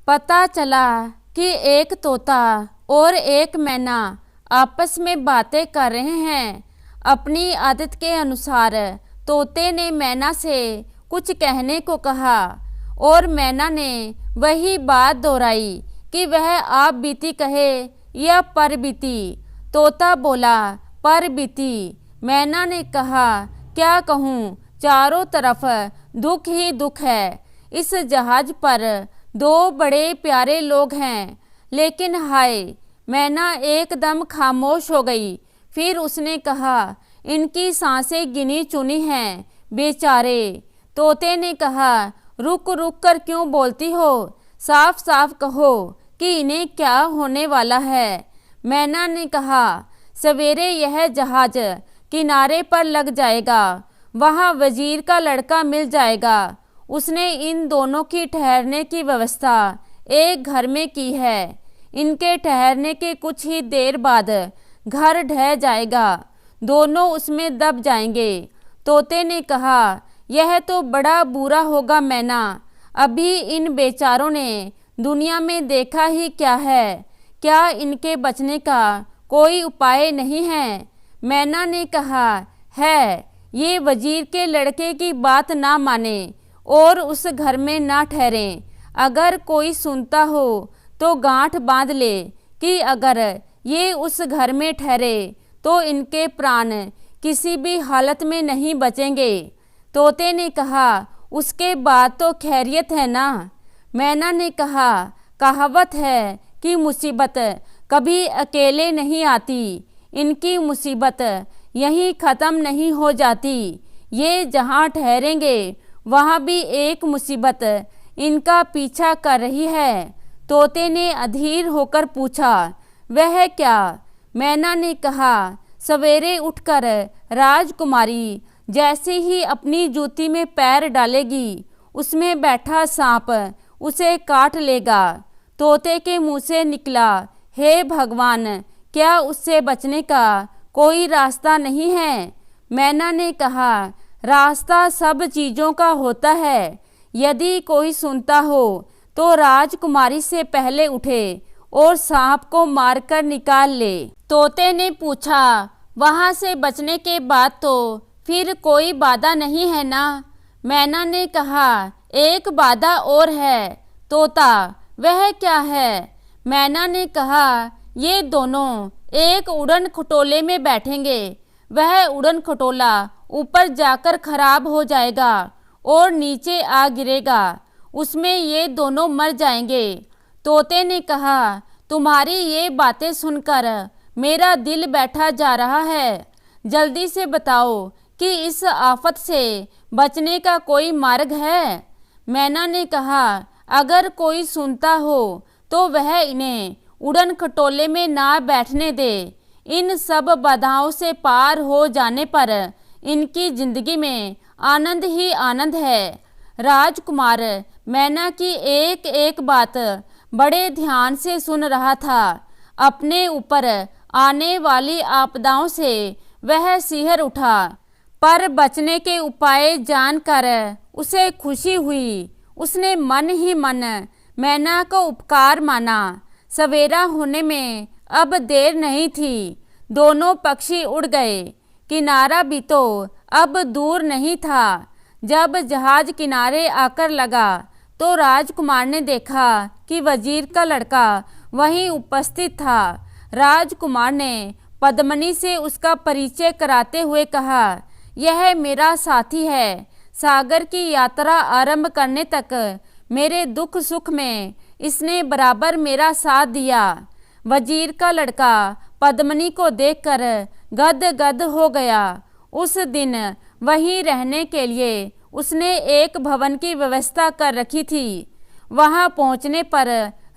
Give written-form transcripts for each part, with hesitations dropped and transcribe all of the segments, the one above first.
पता चला कि एक तोता और एक मैना आपस में बातें कर रहे हैं। अपनी आदत के अनुसार तोते ने मैना से कुछ कहने को कहा और मैना ने वही बात दोहराई कि वह आप बीती कहे या पर बीती। तोता बोला पर बीती। मैना ने कहा क्या कहूँ, चारों तरफ दुख ही दुख है। इस जहाज पर दो बड़े प्यारे लोग हैं, लेकिन हाय। मैना एकदम खामोश हो गई। फिर उसने कहा इनकी सांसें गिनी चुनी हैं बेचारे। तोते ने कहा रुक रुक कर क्यों बोलती हो, साफ साफ कहो कि इन्हें क्या होने वाला है। मैना ने कहा सवेरे यह जहाज किनारे पर लग जाएगा, वहाँ वजीर का लड़का मिल जाएगा। उसने इन दोनों की ठहरने की व्यवस्था एक घर में की है। इनके ठहरने के कुछ ही देर बाद घर ढह जाएगा, दोनों उसमें दब जाएंगे। तोते ने कहा यह तो बड़ा बुरा होगा मैना, अभी इन बेचारों ने दुनिया में देखा ही क्या है, क्या इनके बचने का कोई उपाय नहीं है। मैना ने कहा है, ये वजीर के लड़के की बात ना माने और उस घर में ना ठहरें। अगर कोई सुनता हो तो गांठ बांध ले कि अगर ये उस घर में ठहरे तो इनके प्राण किसी भी हालत में नहीं बचेंगे। तोते ने कहा उसके बाद तो खैरियत है ना। मैना ने कहा कहावत है कि मुसीबत कभी अकेले नहीं आती, इनकी मुसीबत यहीं ख़त्म नहीं हो जाती। ये जहाँ ठहरेंगे वहाँ भी एक मुसीबत इनका पीछा कर रही है। तोते ने अधीर होकर पूछा वह क्या। मैना ने कहा सवेरे उठकर राजकुमारी जैसे ही अपनी जूती में पैर डालेगी, उसमें बैठा सांप उसे काट लेगा। तोते के मुंह से निकला हे भगवान, क्या उससे बचने का कोई रास्ता नहीं है। मैना ने कहा रास्ता सब चीज़ों का होता है, यदि कोई सुनता हो तो राजकुमारी से पहले उठे और सांप को मारकर निकाल ले। तोते ने पूछा वहाँ से बचने के बाद तो फिर कोई बाधा नहीं है ना। मैना ने कहा एक बाधा और है। तोता वह क्या है। मैना ने कहा ये दोनों एक उड़न खटोले में बैठेंगे, वह उड़न खटोला ऊपर जाकर खराब हो जाएगा और नीचे आ गिरेगा, उसमें ये दोनों मर जाएंगे। तोते ने कहा तुम्हारी ये बातें सुनकर मेरा दिल बैठा जा रहा है, जल्दी से बताओ कि इस आफत से बचने का कोई मार्ग है। मैना ने कहा अगर कोई सुनता हो तो वह इन्हें उड़न खटोले में ना बैठने दे। इन सब बाधाओं से पार हो जाने पर इनकी जिंदगी में आनंद ही आनंद है। राजकुमार मैना की एक एक बात बड़े ध्यान से सुन रहा था। अपने ऊपर आने वाली आपदाओं से वह सिहर उठा, पर बचने के उपाय जानकर उसे खुशी हुई। उसने मन ही मन मैना को उपकार माना। सवेरा होने में अब देर नहीं थी, दोनों पक्षी उड़ गए। किनारा भी तो अब दूर नहीं था। जब जहाज किनारे आकर लगा तो राजकुमार ने देखा कि वजीर का लड़का वहीं उपस्थित था। राजकुमार ने पद्मिनी से उसका परिचय कराते हुए कहा यह मेरा साथी है, सागर की यात्रा आरंभ करने तक मेरे दुख सुख में इसने बराबर मेरा साथ दिया। वजीर का लड़का पद्मिनी को देखकर गद गद हो गया। उस दिन वहीं रहने के लिए उसने एक भवन की व्यवस्था कर रखी थी। वहां पहुंचने पर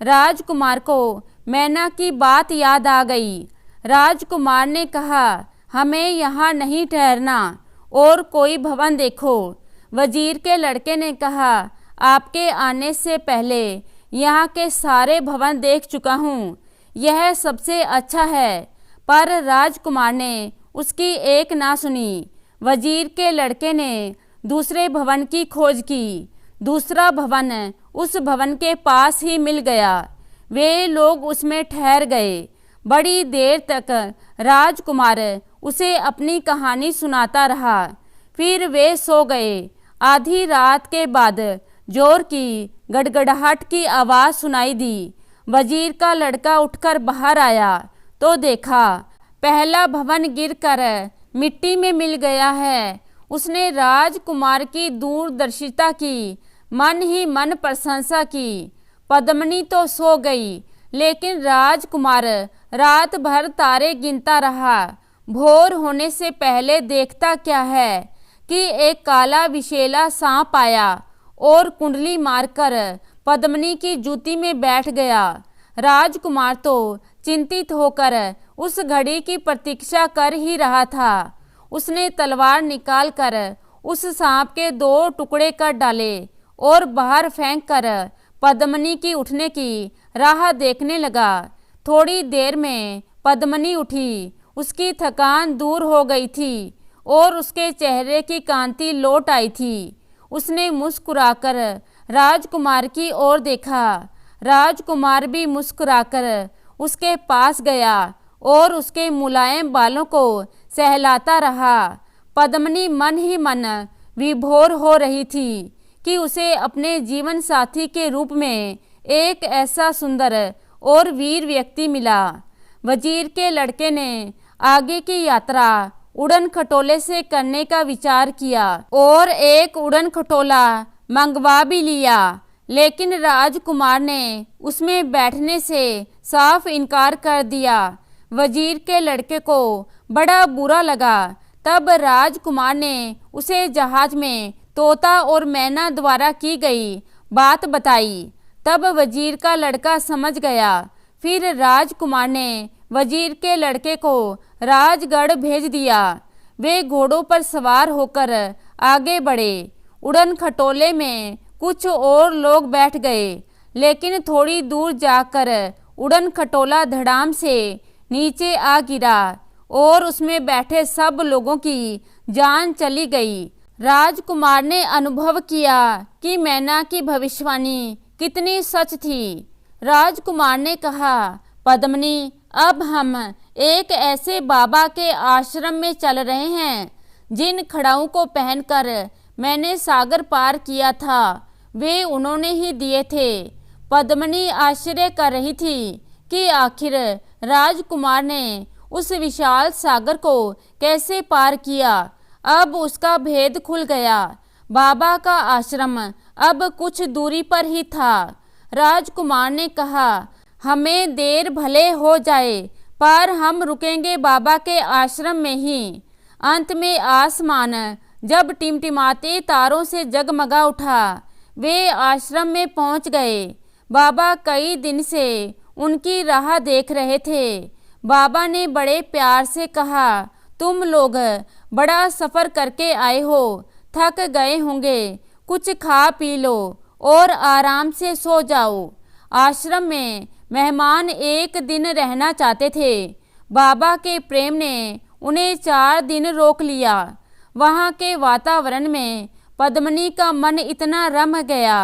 राजकुमार को मैना की बात याद आ गई। राजकुमार ने कहा हमें यहाँ नहीं ठहरना और कोई भवन देखो। वजीर के लड़के ने कहा आपके आने से पहले यहाँ के सारे भवन देख चुका हूँ, यह सबसे अच्छा है। पर राजकुमार ने उसकी एक ना सुनी। वजीर के लड़के ने दूसरे भवन की खोज की दूसरा भवन उस भवन के पास ही मिल गया। वे लोग उसमें ठहर गए। बड़ी देर तक राजकुमार उसे अपनी कहानी सुनाता रहा। फिर वे सो गए। आधी रात के बाद जोर की गड़गड़ाहट की आवाज़ सुनाई दी। वजीर का लड़का उठकर बाहर आया तो देखा पहला भवन गिरकर मिट्टी में मिल गया है। उसने राजकुमार की दूरदर्शिता की मन ही मन प्रशंसा की। पद्मिनी तो सो गई, लेकिन राजकुमार रात भर तारे गिनता रहा। भोर होने से पहले देखता क्या है कि एक काला विशेला सांप आया और कुंडली मारकर पद्मिनी की जूती में बैठ गया। राजकुमार तो चिंतित होकर उस घड़ी की प्रतीक्षा कर ही रहा था। उसने तलवार निकालकर उस सांप के 2 टुकड़े कर डाले और बाहर फेंक कर पद्मिनी की उठने की राह देखने लगा। थोड़ी देर में पद्मिनी उठी। उसकी थकान दूर हो गई थी और उसके चेहरे की कांति लौट आई थी। उसने मुस्कुराकर राजकुमार की ओर देखा। राजकुमार भी मुस्कुराकर उसके पास गया और उसके मुलायम बालों को सहलाता रहा। पद्मिनी मन ही मन विभोर हो रही थी कि उसे अपने जीवन साथी के रूप में एक ऐसा सुंदर और वीर व्यक्ति मिला। वजीर के लड़के ने आगे की यात्रा उड़न खटोले से करने का विचार किया और एक उड़न खटोला मंगवा भी लिया, लेकिन राजकुमार ने उसमें बैठने से साफ इनकार कर दिया। वजीर के लड़के को बड़ा बुरा लगा। तब राजकुमार ने उसे जहाज में तोता और मैना द्वारा की गई बात बताई। तब वजीर का लड़का समझ गया। फिर राजकुमार ने वजीर के लड़के को राजगढ़ भेज दिया। वे घोड़ों पर सवार होकर आगे बढ़े। उड़न खटोले में कुछ और लोग बैठ गए, लेकिन थोड़ी दूर जाकर उड़न खटोला धड़ाम से नीचे आ गिरा और उसमें बैठे सब लोगों की जान चली गई। राजकुमार ने अनुभव किया कि मैना की भविष्यवाणी कितनी सच थी। राजकुमार ने कहा, पद्मिनी, अब हम एक ऐसे बाबा के आश्रम में चल रहे हैं जिन खड़ाऊ को पहनकर मैंने सागर पार किया था, वे उन्होंने ही दिए थे। पद्मिनी आश्चर्य कर रही थी कि आखिर राजकुमार ने उस विशाल सागर को कैसे पार किया। अब उसका भेद खुल गया। बाबा का आश्रम अब कुछ दूरी पर ही था। राजकुमार ने कहा, हमें देर भले हो जाए, पर हम रुकेंगे बाबा के आश्रम में ही। अंत में आसमान जब टिमटिमाते तारों से जगमगा उठा, वे आश्रम में पहुंच गए। बाबा कई दिन से उनकी राह देख रहे थे। बाबा ने बड़े प्यार से कहा, तुम लोग बड़ा सफ़र करके आए हो, थक गए होंगे, कुछ खा पी लो और आराम से सो जाओ। आश्रम में मेहमान एक दिन रहना चाहते थे। बाबा के प्रेम ने उन्हें 4 दिन रोक लिया। वहाँ के वातावरण में पद्मिनी का मन इतना रम गया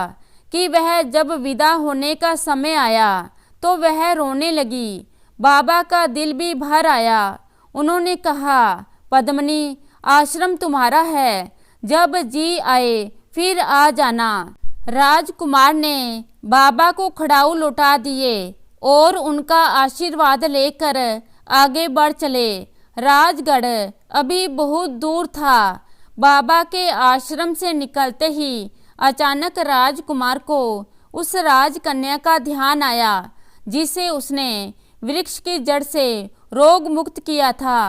कि वह जब विदा होने का समय आया तो वह रोने लगी। बाबा का दिल भी भर आया। उन्होंने कहा, पद्मिनी, आश्रम तुम्हारा है, जब जी आए फिर आ जाना। राजकुमार ने बाबा को खड़ाऊ लौटा दिए और उनका आशीर्वाद लेकर आगे बढ़ चले। राजगढ़ अभी बहुत दूर था। बाबा के आश्रम से निकलते ही अचानक राजकुमार को उस राजकन्या का ध्यान आया जिसे उसने वृक्ष की जड़ से रोग मुक्त किया था।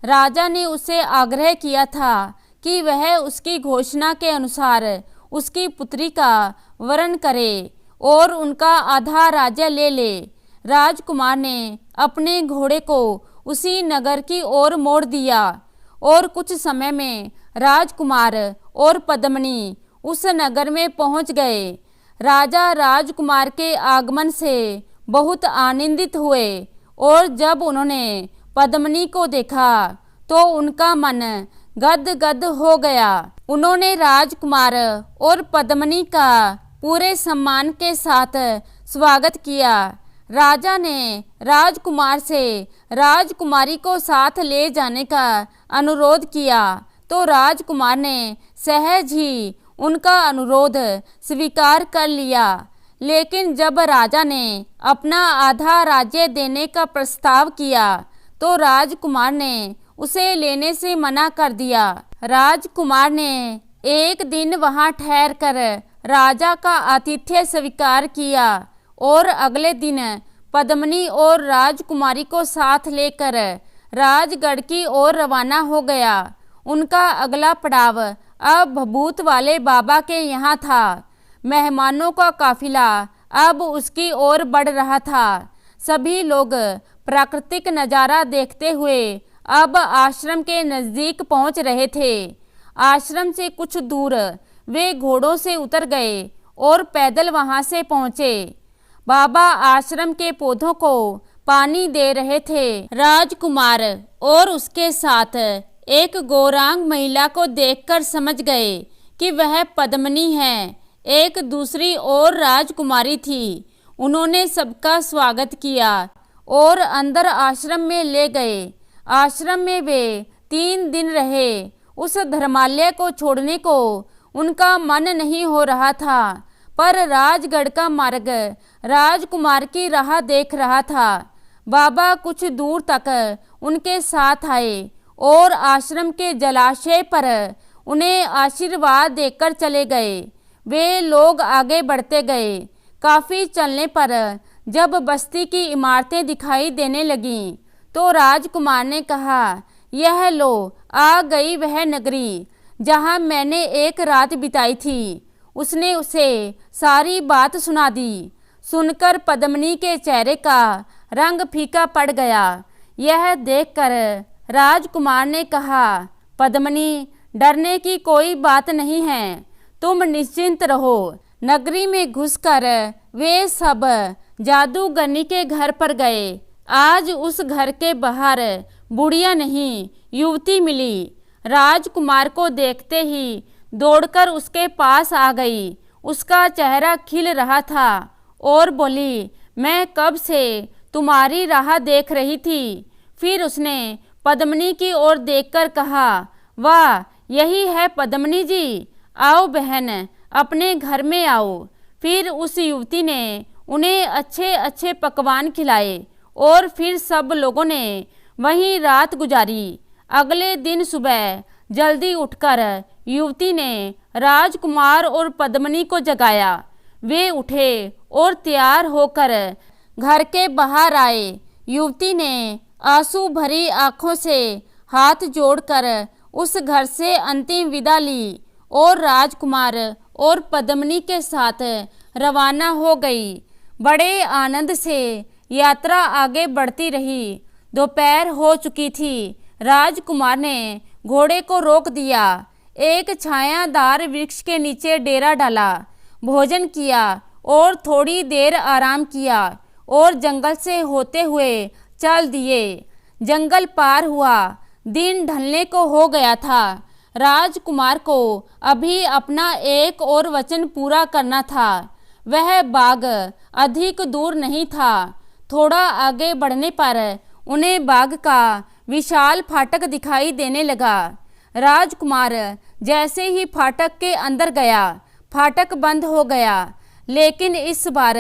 राजा ने उससे आग्रह किया था कि वह उसकी घोषणा के अनुसार उसकी पुत्री का वरण करे और उनका आधा राज्य ले ले। राजकुमार ने अपने घोड़े को उसी नगर की ओर मोड़ दिया और कुछ समय में राजकुमार और पद्मिनी उस नगर में पहुंच गए। राजा राजकुमार के आगमन से बहुत आनंदित हुए और जब उन्होंने पद्मिनी को देखा तो उनका मन गद गद हो गया। उन्होंने राजकुमार और पद्मिनी का पूरे सम्मान के साथ स्वागत किया। राजा ने राजकुमार से राजकुमारी को साथ ले जाने का अनुरोध किया तो राजकुमार ने सहज ही उनका अनुरोध स्वीकार कर लिया। लेकिन जब राजा ने अपना आधा राज्य देने का प्रस्ताव किया तो राजकुमार ने उसे लेने से मना कर दिया। राजकुमार ने एक दिन वहां ठहरकर राजा का आतिथ्य स्वीकार किया और अगले दिन पद्मिनी और राजकुमारी को साथ लेकर राजगढ़ की ओर रवाना हो गया। उनका अगला पड़ाव अब भभूत वाले बाबा के यहाँ था। मेहमानों का काफिला अब उसकी ओर बढ़ रहा था। सभी लोग प्राकृतिक नज़ारा देखते हुए अब आश्रम के नज़दीक पहुंच रहे थे। आश्रम से कुछ दूर वे घोड़ों से उतर गए और पैदल वहां से पहुंचे। बाबा आश्रम के पौधों को पानी दे रहे थे। राजकुमार और उसके साथ एक गौरांग महिला को देखकर समझ गए कि वह पद्मिनी है। एक दूसरी और राजकुमारी थी। उन्होंने सबका स्वागत किया और अंदर आश्रम में ले गए। आश्रम में वे 3 दिन रहे। उस धर्मालय को छोड़ने को उनका मन नहीं हो रहा था, पर राजगढ़ का मार्ग राजकुमार की राह देख रहा था। बाबा कुछ दूर तक उनके साथ आए और आश्रम के जलाशय पर उन्हें आशीर्वाद देकर चले गए। वे लोग आगे बढ़ते गए। काफी चलने पर जब बस्ती की इमारतें दिखाई देने लगीं तो राजकुमार ने कहा, यह लो आ गई वह नगरी जहां मैंने एक रात बिताई थी। उसने उसे सारी बात सुना दी। सुनकर पद्मिनी के चेहरे का रंग फीका पड़ गया। यह देखकर राजकुमार ने कहा, पद्मिनी, डरने की कोई बात नहीं है, तुम निश्चिंत रहो। नगरी में घुसकर वे सब जादूगरनी के घर पर गए। आज उस घर के बाहर बुढ़िया नहीं, युवती मिली। राजकुमार को देखते ही दौड़कर उसके पास आ गई। उसका चेहरा खिल रहा था और बोली, मैं कब से तुम्हारी राह देख रही थी। फिर उसने पद्मिनी की ओर देखकर कहा, वाह, यही है पद्मिनी जी। आओ बहन, अपने घर में आओ। फिर उस युवती ने उन्हें अच्छे अच्छे पकवान खिलाए और फिर सब लोगों ने वहीं रात गुजारी। अगले दिन सुबह जल्दी उठकर युवती ने राजकुमार और पद्मिनी को जगाया। वे उठे और तैयार होकर घर के बाहर आए। युवती ने आंसू भरी आंखों से हाथ जोड़कर उस घर से अंतिम विदा ली और राजकुमार और पद्मिनी के साथ रवाना हो गई। बड़े आनंद से यात्रा आगे बढ़ती रही। दोपहर हो चुकी थी। राजकुमार ने घोड़े को रोक दिया। एक छायादार वृक्ष के नीचे डेरा डाला, भोजन किया और थोड़ी देर आराम किया और जंगल से होते हुए चल दिए। जंगल पार हुआ। दिन ढलने को हो गया था। राजकुमार को अभी अपना एक और वचन पूरा करना था। वह बाग अधिक दूर नहीं था। थोड़ा आगे बढ़ने पर उन्हें बाग का विशाल फाटक दिखाई देने लगा। राजकुमार जैसे ही फाटक के अंदर गया, फाटक बंद हो गया। लेकिन इस बार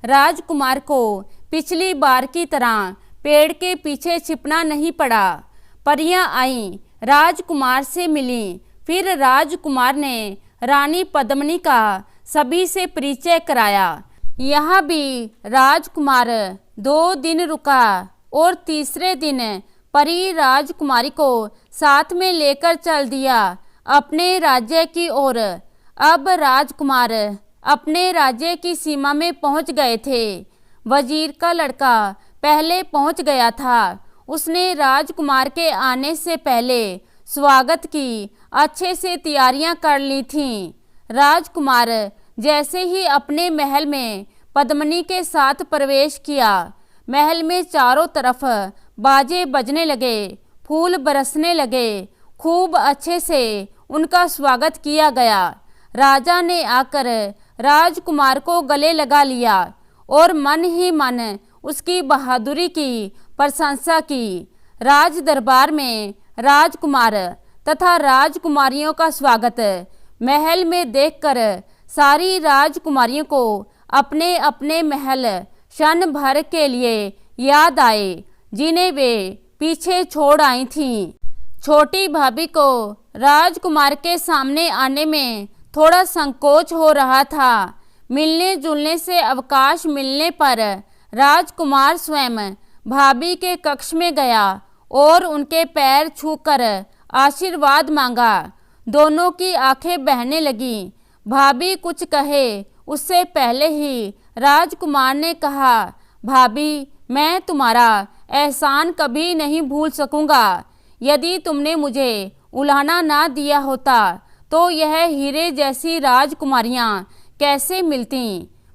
राजकुमार को पिछली बार की तरह पेड़ के पीछे छिपना नहीं पड़ा। परियां आईं, राजकुमार से मिली। फिर राजकुमार ने रानी पद्मिनी का सभी से परिचय कराया। यहाँ भी राजकुमार 2 दिन रुका और तीसरे दिन परी राजकुमारी को साथ में लेकर चल दिया अपने राज्य की ओर। अब राजकुमार अपने राज्य की सीमा में पहुंच गए थे। वजीर का लड़का पहले पहुंच गया था। उसने राजकुमार के आने से पहले स्वागत की अच्छे से तैयारियां कर ली थीं। राजकुमार जैसे ही अपने महल में पद्मिनी के साथ प्रवेश किया, महल में चारों तरफ बाजे बजने लगे, फूल बरसने लगे। खूब अच्छे से उनका स्वागत किया गया। राजा ने आकर राजकुमार को गले लगा लिया और मन ही मन उसकी बहादुरी की प्रशंसा की। राज दरबार में राजकुमार तथा राजकुमारियों का स्वागत महल में देखकर सारी राजकुमारियों को अपने अपने महल क्षण भर के लिए याद आए जिन्हें वे पीछे छोड़ आई थीं। छोटी भाभी को राजकुमार के सामने आने में थोड़ा संकोच हो रहा था। मिलने जुलने से अवकाश मिलने पर राजकुमार स्वयं भाभी के कक्ष में गया और उनके पैर छूकर आशीर्वाद मांगा। दोनों की आंखें बहने लगीं। भाभी कुछ कहे उससे पहले ही राजकुमार ने कहा, भाभी, मैं तुम्हारा एहसान कभी नहीं भूल सकूंगा। यदि तुमने मुझे उलाहना ना दिया होता तो यह हीरे जैसी राजकुमारियां कैसे मिलती।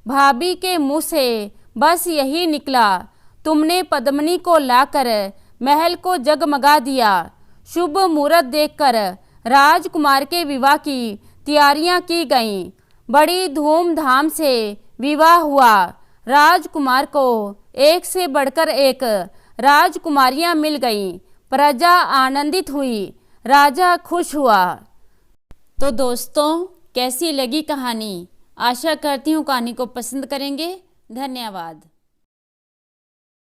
भाभी के मुंह से बस यही निकला, तुमने पद्मिनी को लाकर महल को जगमगा दिया। शुभ मुहूर्त देखकर राजकुमार के विवाह की तैयारियां की गईं। बड़ी धूमधाम से विवाह हुआ। राजकुमार को एक से बढ़कर एक राजकुमारियां मिल गईं। प्रजा आनंदित हुई, राजा खुश हुआ। तो दोस्तों, कैसी लगी कहानी? आशा करती हूँ कहानी को पसंद करेंगे। धन्यवाद।